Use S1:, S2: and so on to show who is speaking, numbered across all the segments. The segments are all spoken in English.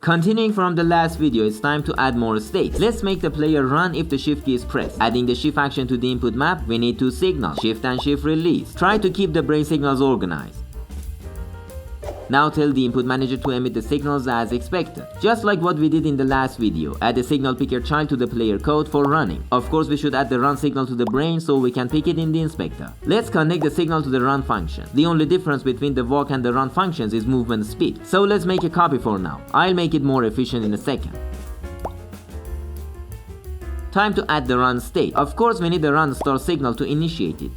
S1: Continuing from the last video, it's time to add more states. Let's make the player run if the shift key is pressed. Adding the shift action to the input map, we need two signals, shift and shift release. Try to keep the brain signals organized. Now tell the input manager to emit the signals as expected. Just like what we did in the last video, add the signal picker child to the player code for running. Of course, we should add the run signal to the brain so we can pick it in the inspector. Let's connect the signal to the run function. The only difference between the walk and the run functions is movement speed. So let's make a copy for now. I'll make it more efficient in a second. Time to add the run state. Of course, we need the run start signal to initiate it.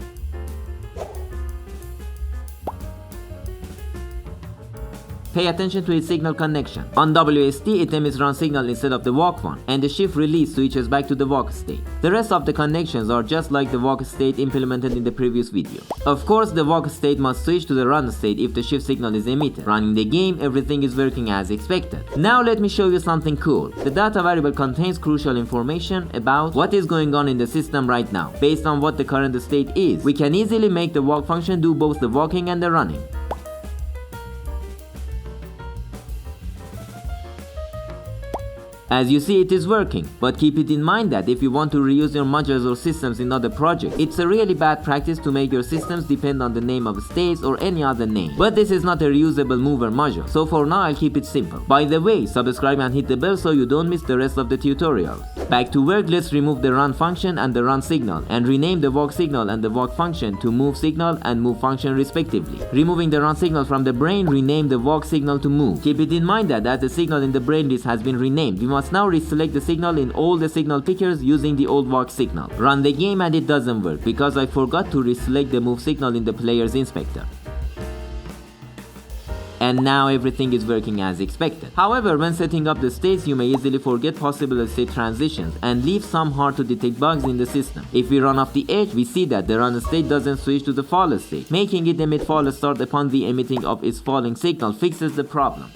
S1: Pay attention to its signal connection. On WSD, it emits run signal instead of the walk one, and the shift release switches back to the walk state. The rest of the connections are just like the walk state implemented in the previous video. Of course, the walk state must switch to the run state if the shift signal is emitted. Running the game, everything is working as expected. Now let me show you something cool. The data variable contains crucial information about what is going on in the system right now. Based on what the current state is, we can easily make the walk function do both the walking and the running. As you see, it is working, but keep it in mind that if you want to reuse your modules or systems in other projects, it's a really bad practice to make your systems depend on the name of states or any other name. But this is not a reusable mover module, so for now I'll keep it simple. By the way, subscribe and hit the bell so you don't miss the rest of the tutorials. Back to work, let's remove the run function and the run signal, and rename the walk signal and the walk function to move signal and move function respectively. Removing the run signal from the brain, rename the walk signal to move. Keep it in mind that as the signal in the brain list has been renamed, we must now reselect the signal in all the signal pickers using the old walk signal. Run the game and it doesn't work because I forgot to reselect the move signal in the player's inspector. And now everything is working as expected. However, when setting up the states, you may easily forget possible state transitions and leave some hard to detect bugs in the system. If we run off the edge, we see that the run state doesn't switch to the fall state. Making it emit fall start upon the emitting of its falling signal fixes the problem.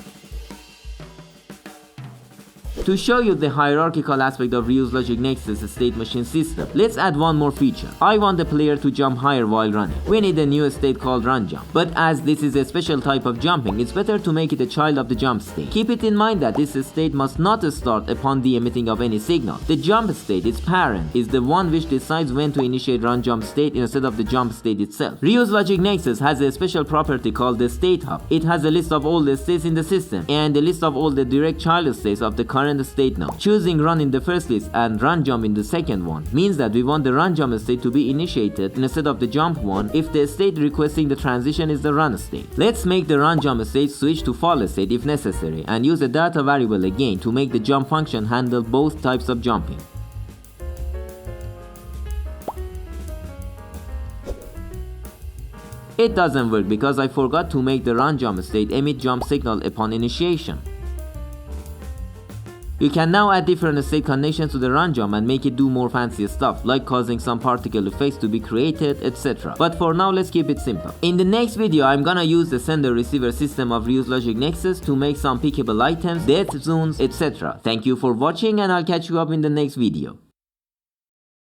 S1: To show you the hierarchical aspect of ReuseLogic Nexus State Machine system, let's add one more feature. I want the player to jump higher while running. We need a new state called run jump. But as this is a special type of jumping, it's better to make it a child of the jump state. Keep it in mind that this state must not start upon the emitting of any signal. The jump state, its parent, is the one which decides when to initiate run jump state instead of the jump state itself. ReuseLogic Nexus has a special property called the state hub. It has a list of all the states in the system and a list of all the direct child states of the current state node. Choosing run in the first list and run jump in the second one means that we want the run jump state to be initiated instead of the jump one if the state requesting the transition is the run state. Let's make the run jump state switch to fall state if necessary and use a data variable again to make the jump function handle both types of jumping. It doesn't work because I forgot to make the run jump state emit jump signal upon initiation. You can now add different state connections to the run jump and make it do more fancy stuff, like causing some particle effects to be created, etc. But for now, let's keep it simple. In the next video, I'm gonna use the sender-receiver system of ReuseLogic Nexus to make some pickable items, death zones, etc. Thank you for watching and I'll catch you up in the next video.